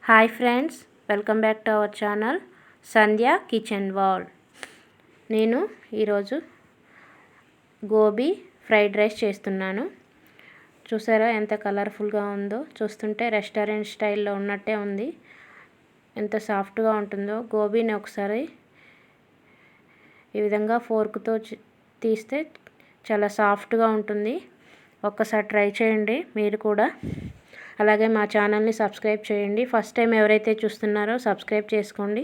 Hi friends, welcome back to our channel Sandhya kitchen world. నేను ఈరోజు gobi fried rice చేస్తున్నాను. చూసారా ఎంత కలర్ఫుల్గా ఉందో. చూస్తుంటే రెస్టారెంట్ స్టైల్లో ఉన్నట్టే ఉంది. ఎంత సాఫ్ట్గా ఉంటుందో. గోబీని ఒకసారి ఈ విధంగా ఫోర్క్తో తీస్తే చాలా సాఫ్ట్గా ఉంటుంది. ఒక్కసారి ట్రై చేయండి మీరు కూడా. అలాగే మా ఛానల్ని సబ్స్క్రైబ్ చేయండి. ఫస్ట్ టైం ఎవరైతే చూస్తున్నారో సబ్స్క్రైబ్ చేసుకోండి.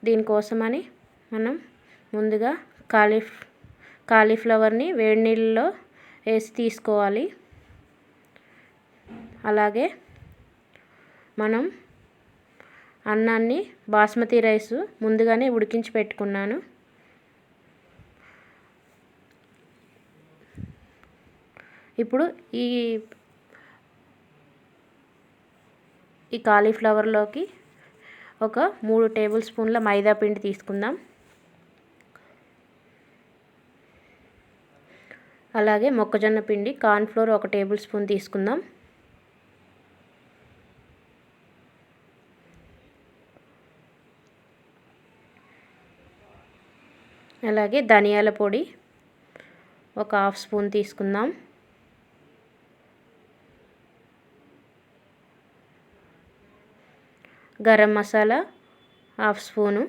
దీనికోసమని మనం ముందుగా కాలీఫ్లవర్ని వేడి నీళ్ళలో వేసి తీసుకోవాలి. అలాగే మనం అన్నాన్ని బాస్మతి రైస్ ముందుగానే ఉడికించి పెట్టుకున్నాను. ఇప్పుడు ఈ కాలీఫ్లవర్లోకి ఒక 3 టేబుల్ స్పూన్ల మైదా పిండి తీసుకుందాం. అలాగే మొక్కజొన్న పిండి కార్న్ఫ్లోర్ 1 టేబుల్ స్పూన్ తీసుకుందాం. అలాగే ధనియాల పొడి 1/2 స్పూన్ తీసుకుందాం. గరం మసాలా 1/2 స్పూను.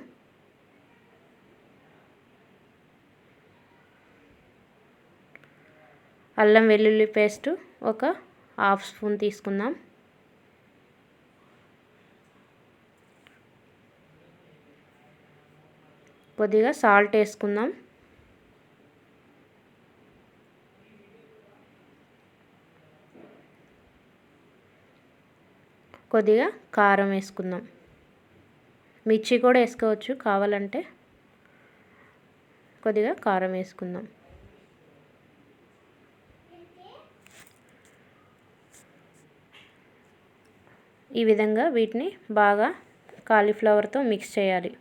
అల్లం వెల్లుల్లి పేస్ట్ 1/2 స్పూన్ తీసుకుందాం. కొద్దిగా సాల్ట్ వేసుకుందాం. కొద్దిగా కారం వేసుకుందాం. మిర్చి కూడా వేసుకోవచ్చు కావాలంటే. కొద్దిగా కారం వేసుకుందాం. ఈ విధంగా వీటిని బాగా కాలీఫ్లవర్తో మిక్స్ చేయాలి.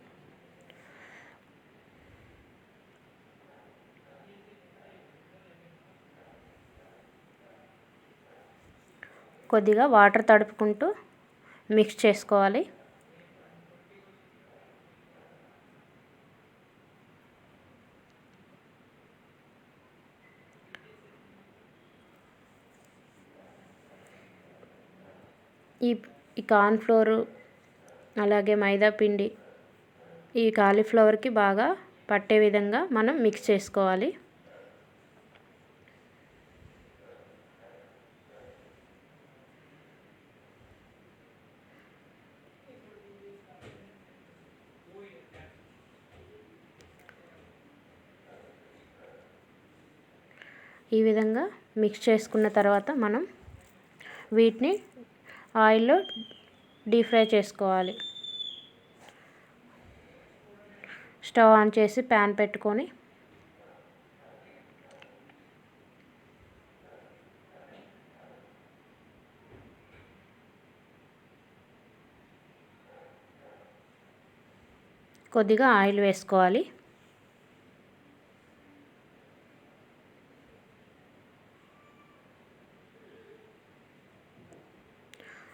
కొద్దిగా వాటర్ తడుపుకుంటూ మిక్స్ చేసుకోవాలి. ఈ కార్న్ఫ్లోరు అలాగే మైదా పిండి ఈ కాలీఫ్లవర్కి బాగా పట్టే విధంగా మనం మిక్స్ చేసుకోవాలి. ఈ విధంగా మిక్స్ చేసుకున్న తర్వాత మనం వీటిని ఆయిల్లో డీప్ ఫ్రై చేసుకోవాలి. స్టవ్ ఆన్ చేసి ప్యాన్ పెట్టుకొని కొద్దిగా ఆయిల్ వేసుకోవాలి.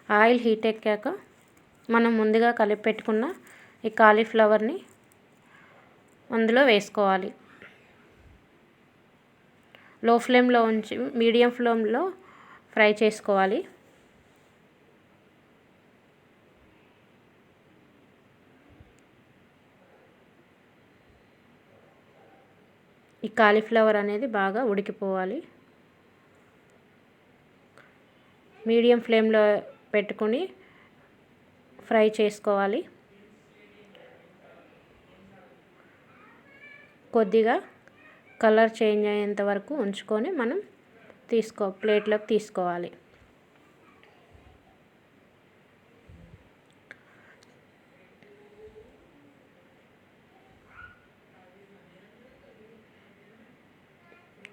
ఆయిల్ హీట్ ఎక్కాక మనం ముందుగా కలిపి పెట్టుకున్న ఈ కాలీఫ్లవర్ని అందులో వేసుకోవాలి. లో ఫ్లేమ్లో ఉంచి మీడియం ఫ్లేమ్లో ఫ్రై చేసుకోవాలి. ఈ కాలీఫ్లవర్ అనేది బాగా ఉడికిపోవాలి. మీడియం ఫ్లేమ్లో పెట్టుకొని ఫ్రై చేసుకోవాలి. కొద్దిగా కలర్ చేంజ్ అయ్యేంత వరకు ఉంచుకొని మనం ప్లేట్లోకి తీసుకోవాలి.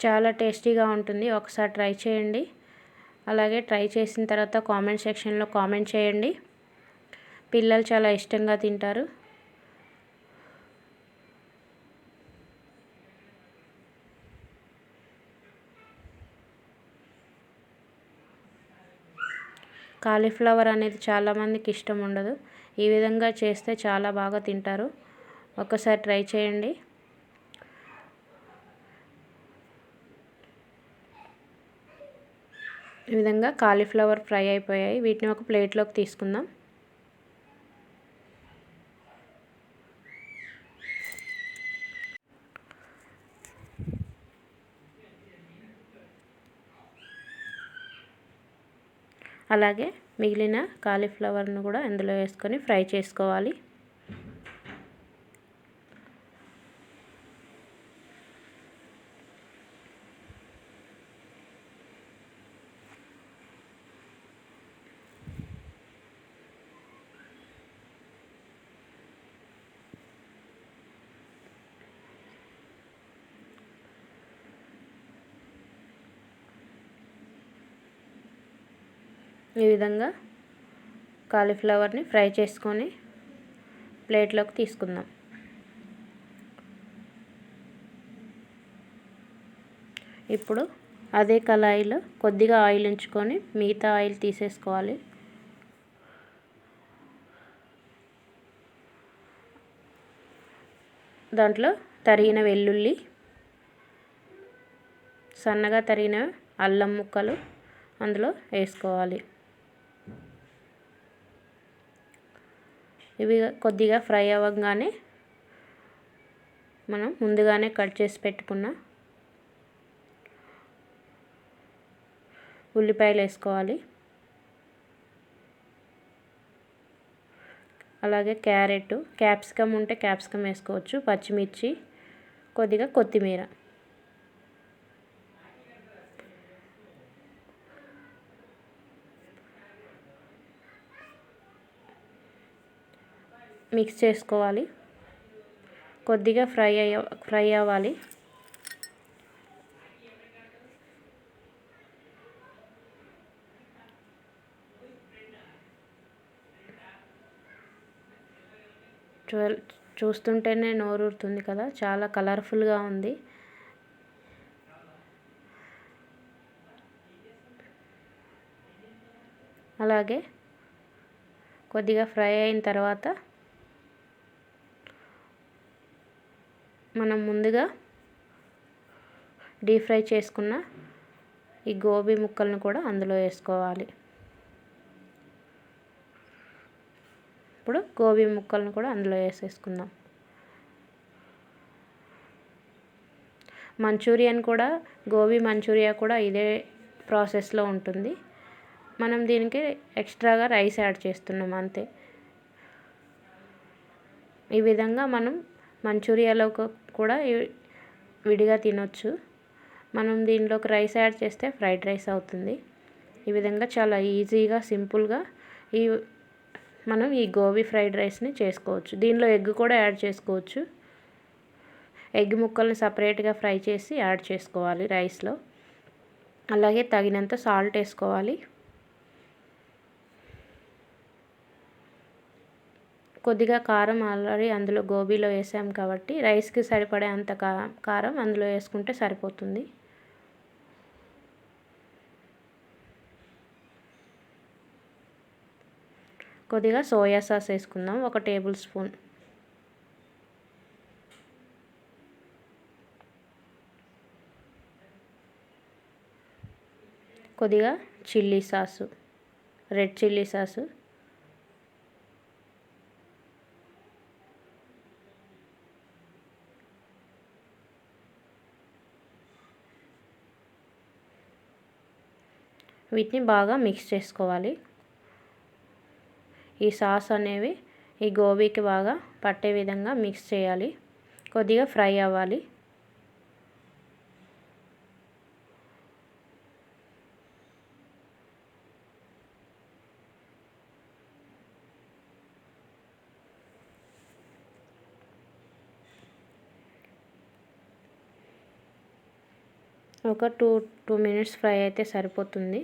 చాలా టేస్టీగా ఉంటుంది. ఒకసారి ట్రై చేయండి. అలాగే ట్రై చేసిన తర్వాత కామెంట్ సెక్షన్లో కామెంట్ చేయండి. పిల్లలు చాలా ఇష్టంగా తింటారు. కాలీఫ్లవర్ అనేది చాలామందికి ఇష్టం ఉండదు. ఈ విధంగా చేస్తే చాలా బాగా తింటారు. ఒకసారి ట్రై చేయండి. ఈ విధంగా కాలీఫ్లవర్ ఫ్రై అయిపోయాయి. వీటిని ఒక ప్లేట్లోకి తీసుకుందాం. అలాగే మిగిలిన కాలీఫ్లవర్ను కూడా అందులో వేసుకొని ఫ్రై చేసుకోవాలి. ఈ విధంగా కాలీఫ్లవర్ని ఫ్రై చేసుకొని ప్లేట్లోకి తీసుకుందాం. ఇప్పుడు అదే కళాయిలో కొద్దిగా ఆయిల్ ఉంచుకొని మిగతా ఆయిల్ తీసేసుకోవాలి. దాంట్లో తరిగిన వెల్లుల్లి, సన్నగా తరిగిన అల్లం ముక్కలు అందులో వేసుకోవాలి. ఇవి కొద్దిగా ఫ్రై అవ్వగానే మనం ముందుగానే కట్ చేసి పెట్టుకున్న ఉల్లిపాయలు వేసుకోవాలి. అలాగే క్యారెట్, క్యాప్సికమ్ ఉంటే క్యాప్సికమ్ వేసుకోవచ్చు, పచ్చిమిర్చి, కొద్దిగా కొత్తిమీర. మిక్స్ చేసుకోవాలి. కొద్దిగా ఫ్రై అవ్వాలి. చూస్తుంటేనే నోరూరుతుంది కదా, చాలా కలర్ఫుల్గా ఉంది. అలాగే కొద్దిగా ఫ్రై అయిన తర్వాత మనం ముందుగా డీప్ ఫ్రై చేసుకున్న ఈ గోబీ ముక్కలను కూడా అందులో వేసుకోవాలి. ఇప్పుడు గోబీ ముక్కలను కూడా అందులో వేసేసుకుందాం. మంచూరియన్ కూడా, గోబీ మంచూరియా కూడా ఇదే ప్రాసెస్లో ఉంటుంది. మనం దీనికి ఎక్స్ట్రాగా రైస్ యాడ్ చేస్తున్నాం అంతే. ఈ విధంగా మనం మంచూరియాలో కూడా విడిగా తినొచ్చు. మనం దీనిలోకి రైస్ యాడ్ చేస్తే ఫ్రైడ్ రైస్ అవుతుంది. ఈ విధంగా చాలా ఈజీగా, సింపుల్గా మనం ఈ గోబీ ఫ్రైడ్ రైస్ని చేసుకోవచ్చు. దీనిలో ఎగ్ కూడా యాడ్ చేసుకోవచ్చు. ఎగ్ ముక్కల్ని సపరేట్గా ఫ్రై చేసి యాడ్ చేసుకోవాలి రైస్లో. అలాగే తగినంత సాల్ట్ వేసుకోవాలి. కొద్దిగా కారం ఆల్రెడీ అందులో గోబీలో వేసాం కాబట్టి రైస్కి సరిపడే అంత కారం అందులో వేసుకుంటే సరిపోతుంది. కొద్దిగా సోయా సాస్ వేసుకుందాం, 1 టేబుల్ స్పూన్. కొద్దిగా chilli sauce, red chilli sauce. వీటిని బాగా మిక్స్ చేసుకోవాలి. ఈ సాస్ అనేవి ఈ గోబీకి బాగా పట్టే విధంగా మిక్స్ చేయాలి. కొద్దిగా ఫ్రై అవ్వాలి. ఒక 2 మినిట్స్ ఫ్రై అయితే సరిపోతుంది.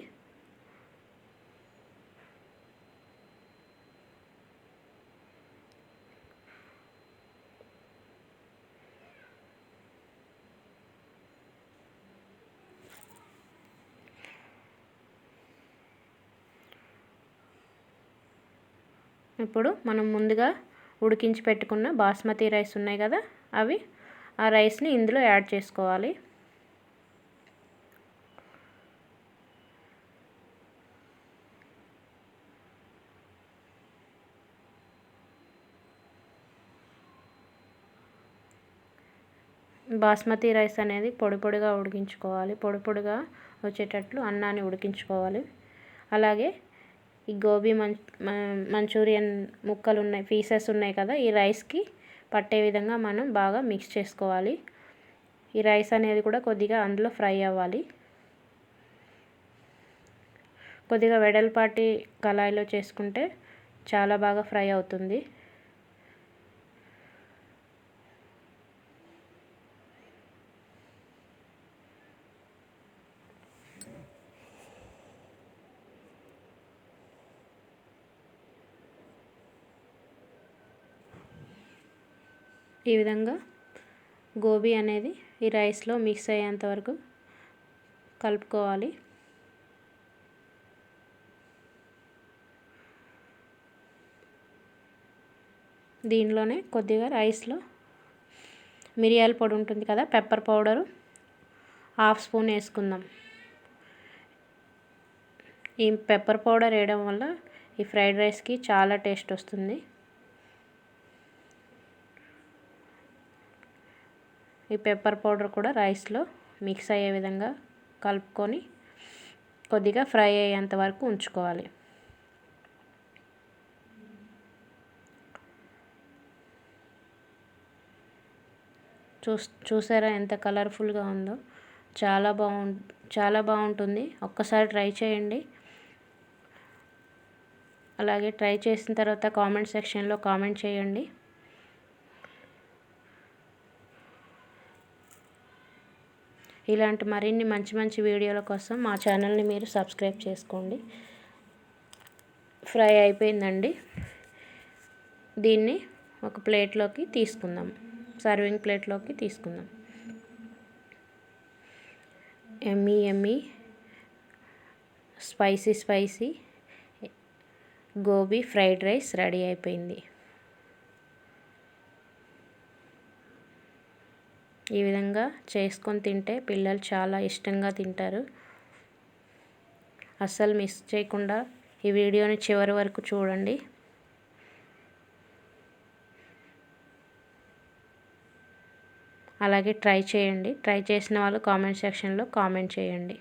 ఇప్పుడు మనం ముందుగా ఉడికించి పెట్టుకున్న బాస్మతి రైస్ ఉన్నాయి కదా, అవి ఆ రైస్ని ఇందులో యాడ్ చేసుకోవాలి. బాస్మతి రైస్ అనేది పొడి పొడిగా ఉడికించుకోవాలి. పొడి పొడిగా వచ్చేటట్లు అన్నాన్ని ఉడికించుకోవాలి. అలాగే ఈ గోబీ మంచూరియన్ ముక్కలు ఉన్నాయి, పీసెస్ ఉన్నాయి కదా, ఈ రైస్కి పట్టే విధంగా మనం బాగా మిక్స్ చేసుకోవాలి. ఈ రైస్ అనేది కూడా కొద్దిగా అందులో ఫ్రై అవ్వాలి. కొద్దిగా వెడల్పాటి కళాయిలో చేసుకుంటే చాలా బాగా ఫ్రై అవుతుంది. ఈ విధంగా గోబీ అనేది ఈ రైస్లో మిక్స్ అయ్యేంత వరకు కలుపుకోవాలి. దీనిలోనే కొద్దిగా రైస్లో మిరియాల పొడి ఉంటుంది కదా, పెప్పర్ పౌడరు 1/2 స్పూన్ వేసుకుందాం. ఈ పెప్పర్ పౌడర్ వేయడం వల్ల ఈ ఫ్రైడ్ రైస్కి చాలా టేస్ట్ వస్తుంది. ఈ పెప్పర్ పౌడర్ కూడా రైస్లో మిక్స్ అయ్యే విధంగా కలుపుకొని కొద్దిగా ఫ్రై అయ్యేంత వరకు ఉంచుకోవాలి. చూసారా ఎంత కలర్ఫుల్గా ఉందో, చాలా బాగుంటుంది. ఒక్కసారి ట్రై చేయండి. అలాగే ట్రై చేసిన తర్వాత కామెంట్ సెక్షన్లో కామెంట్ చేయండి. ఇలాంటి మరిన్ని మంచి మంచి వీడియోల కోసం మా ఛానల్ని మీరు సబ్స్క్రైబ్ చేసుకోండి. ఫ్రై అయిపోయిందండి. దీన్ని ఒక ప్లేట్లోకి తీసుకుందాం, సర్వింగ్ ప్లేట్లోకి తీసుకుందాం. Emmy Emmy spicy gobi fried rice ready అయిపోయింది. ఈ విధంగా చేసుకొని తింటే పిల్లలు చాలా ఇష్టంగా తింటారు. అస్సలు మిస్ చేయకుండా ఈ వీడియోని చివరి వరకు చూడండి. అలాగే ట్రై చేయండి. ట్రై చేసిన వాళ్ళు కామెంట్ సెక్షన్లో కామెంట్ చేయండి.